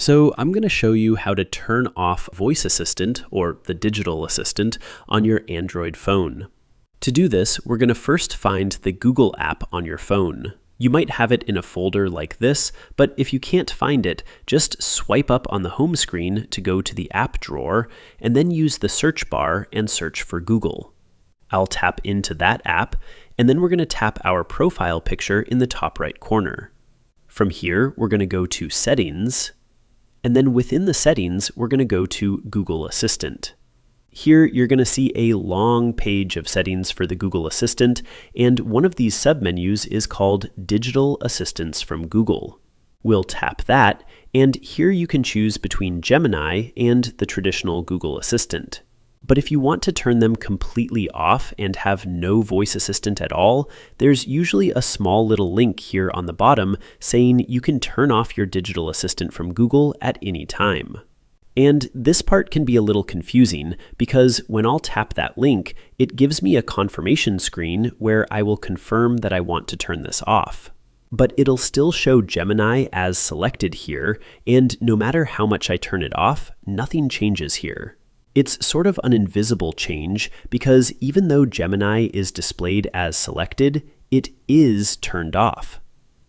So I'm going to show you how to turn off Voice Assistant, or the digital assistant, on your Android phone. To do this, we're going to first find the Google app on your phone. You might have it in a folder like this, but if you can't find it, just swipe up on the home screen to go to the app drawer, and then use the search bar and search for Google. I'll tap into that app, and then we're going to tap our profile picture in the top right corner. From here, we're going to go to Settings, and then within the settings, we're going to go to Google Assistant. Here, you're going to see a long page of settings for the Google Assistant, and one of these submenus is called Digital Assistants from Google. We'll tap that, and here you can choose between Gemini and the traditional Google Assistant. But if you want to turn them completely off and have no voice assistant at all, there's usually a small little link here on the bottom saying you can turn off your digital assistant from Google at any time. And this part can be a little confusing because when I'll tap that link, it gives me a confirmation screen where I will confirm that I want to turn this off. But it'll still show Gemini as selected here, and no matter how much I turn it off, nothing changes here. It's sort of an invisible change because even though Gemini is displayed as selected, it is turned off.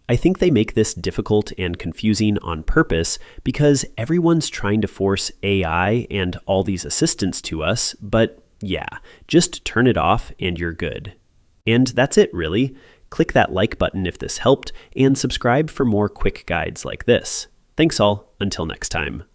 I think they make this difficult and confusing on purpose because everyone's trying to force AI and all these assistants to us, but yeah, just turn it off and you're good. And that's it really. Click that like button if this helped, and subscribe for more quick guides like this. Thanks all, until next time.